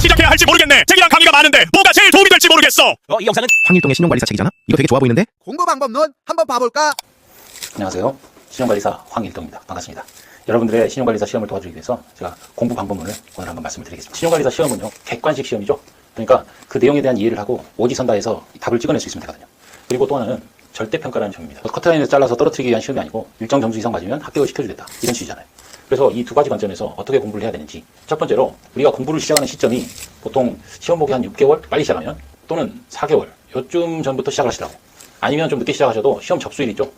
시작해야 할지 모르겠네. 책이랑 강의가 많은데 뭐가 제일 도움이 될지 모르겠어. 이 영상은 황일동의 신용관리사 책이잖아? 이거 되게 좋아 보이는데? 공부 방법론 한번 봐볼까? 안녕하세요. 신용관리사 황일동입니다. 반갑습니다. 여러분들의 신용관리사 시험을 도와주기 위해서 제가 공부 방법론을 오늘 한번 말씀을 드리겠습니다. 신용관리사 시험은요, 객관식 시험이죠. 그러니까 그 내용에 대한 이해를 하고 오지선다해서 답을 찍어낼 수 있으면 되거든요. 그리고 또 하나는 절대평가라는 시험입니다. 커트라인에서 잘라서 떨어뜨리기 위한 시험이 아니고 일정 점수 이상 맞으면 합격을 시켜주겠다. 이런 취지잖아요. 그래서 이 두 가지 관점에서 어떻게 공부를 해야 되는지, 첫 번째로 우리가 공부를 시작하는 시점이 보통 시험 보기 한 6개월 빨리 시작하면 또는 4개월 요쯤 전부터 시작을 하시라고, 아니면 좀 늦게 시작하셔도 시험 접수일 있죠.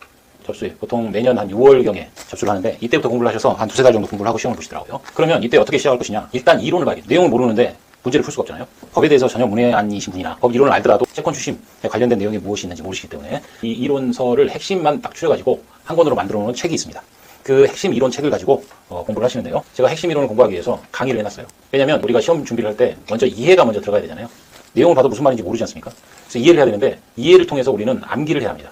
접수일 보통 매년 한 6월경에 접수를 하는데 이때부터 공부를 하셔서 한 두세 달 정도 공부를 하고 시험을 보시더라고요. 그러면 이때 어떻게 시작할 것이냐, 일단 이론을 봐야겠죠. 내용을 모르는데 문제를 풀 수가 없잖아요. 법에 대해서 전혀 문외한이신 분이나 법 이론을 알더라도 채권 추심에 관련된 내용이 무엇이 있는지 모르시기 때문에 이 이론서를 핵심만 딱 추려가지고 한 권으로 만들어 놓은 책이 있습니다. 그 핵심 이론 책을 가지고 공부를 하시는데요. 제가 핵심 이론을 공부하기 위해서 강의를 해놨어요. 왜냐하면 우리가 시험 준비를 할 때 먼저 이해가 먼저 들어가야 되잖아요. 내용을 봐도 무슨 말인지 모르지 않습니까? 그래서 이해를 해야 되는데, 이해를 통해서 우리는 암기를 해야 합니다.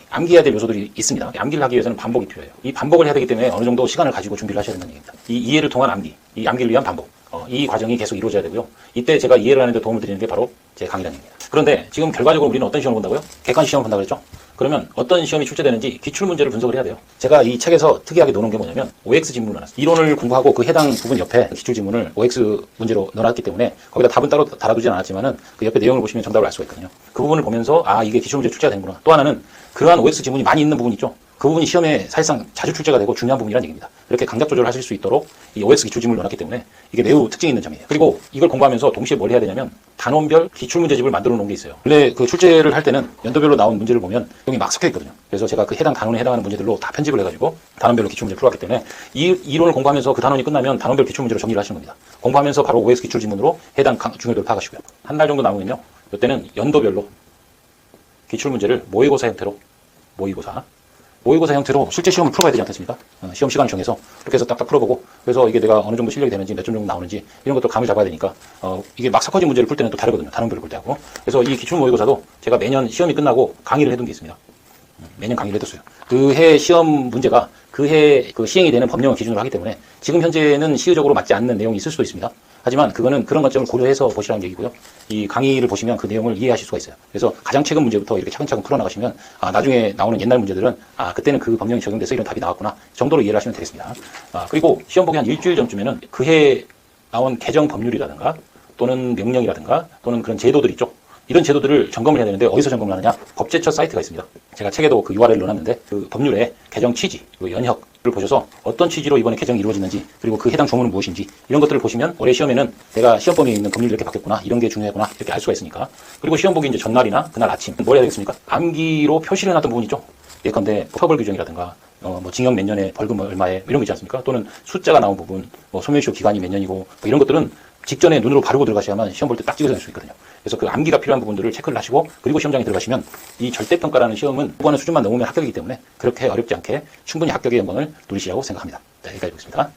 암기해야 될 요소들이 있습니다. 암기를 하기 위해서는 반복이 필요해요. 이 반복을 해야 되기 때문에 어느 정도 시간을 가지고 준비를 하셔야 된다는 얘기입니다. 이 이해를 통한 암기, 이 암기를 위한 반복, 이 과정이 계속 이루어져야 되고요. 이때 제가 이해를 하는 데 도움을 드리는 게 바로 제 강의라는 얘기입니다. 그런데 지금 결과적으로 우리는 어떤 시험을 본다고요? 객관식 시험을 본다고 그랬죠? 그러면 어떤 시험이 출제되는지 기출문제를 분석을 해야 돼요. 제가 이 책에서 특이하게 넣어놓은 게 뭐냐면 OX 지문을 넣어놨어요. 이론을 공부하고 그 해당 부분 옆에 기출지문을 OX 문제로 넣어놨기 때문에 거기다 답은 따로 달아두진 않았지만은 그 옆에 내용을 보시면 정답을 알 수가 있거든요. 그 부분을 보면서 이게 기출문제 출제가 되는구나. 또 하나는 그러한 OX 지문이 많이 있는 부분 있죠. 그 부분이 시험에 사실상 자주 출제가 되고 중요한 부분이라는 얘기입니다. 이렇게 강작 조절을 하실 수 있도록 이 OX 기출지문을 넣어놨기 때문에 이게 매우 특징이 있는 점이에요. 그리고 이걸 공부하면서 동시에 뭘 해야 되냐면 단원별 기출문제집을 만들어 놓은 게 있어요. 원래 그 출제를 할 때는 연도별로 나온 문제를 보면 여기 막 섞여 있거든요. 그래서 제가 그 해당 단원에 해당하는 문제들로 다 편집을 해가지고 단원별로 기출문제를 풀어왔기 때문에 이 이론을 공부하면서 그 단원이 끝나면 단원별 기출문제로 정리를 하시는 겁니다. 공부하면서 바로 OX 기출지문으로 해당 중요도를 파악하시고요. 한 달 정도 남으면요, 이때는 연도별로 기출문제를 모의고사 형태로 모의고사 형태로 실제 시험을 풀어봐야 되지 않겠습니까? 시험 시간을 정해서 그렇게 해서 딱딱 풀어보고, 그래서 이게 내가 어느 정도 실력이 되는지 몇 점 정도 나오는지 이런 것도 감을 잡아야 되니까 이게 막 섞어진 문제를 풀 때는 또 다르거든요. 단원별로 풀 때하고. 그래서 이 기출 모의고사도 제가 매년 시험이 끝나고 강의를 해둔 게 있습니다. 매년 강의를 해뒀어요. 그 해 시험 문제가 그 해 그 시행이 되는 법령을 기준으로 하기 때문에 지금 현재는 시의적으로 맞지 않는 내용이 있을 수도 있습니다. 하지만 그거는 그런 관점을 고려해서 보시라는 얘기고요. 이 강의를 보시면 그 내용을 이해하실 수가 있어요. 그래서 가장 최근 문제부터 이렇게 차근차근 풀어나가시면 나중에 나오는 옛날 문제들은 그때는 그 법령이 적용돼서 이런 답이 나왔구나 정도로 이해를 하시면 되겠습니다. 그리고 시험 보기 한 일주일 전쯤에는 그 해 나온 개정 법률이라든가 또는 명령이라든가 또는 그런 제도들 있죠. 이런 제도들을 점검을 해야 되는데 어디서 점검을 하느냐? 법제처 사이트가 있습니다. 제가 책에도 그 URL을 넣어놨는데 그 법률의 개정 취지, 그리고 연혁을 보셔서 어떤 취지로 이번에 개정이 이루어지는지, 그리고 그 해당 조문은 무엇인지 이런 것들을 보시면 올해 시험에는 내가 시험 범위에 있는 법률이 이렇게 바뀌었구나, 이런 게 중요하구나 이렇게 알 수가 있으니까. 그리고 시험 보기 이제 전날이나 그날 아침 뭘 해야 되겠습니까? 암기로 표시를 해놨던 부분 있죠. 예컨대 처벌 규정이라든가 뭐 징역 몇 년에 벌금 얼마에 이런 거 있지 않습니까? 또는 숫자가 나온 부분, 뭐 소멸시효 기간이 몇 년이고 뭐 이런 것들은 직전에 눈으로 바르고 들어가셔야만 시험 볼 때 딱 찍어서 낼 수 있거든요. 그래서 그 암기가 필요한 부분들을 체크를 하시고, 그리고 시험장에 들어가시면 이 절대평가라는 시험은 요구하는 수준만 넘으면 합격이기 때문에 그렇게 어렵지 않게 충분히 합격의 영광을 누리시라고 생각합니다. 자, 여기까지 보겠습니다.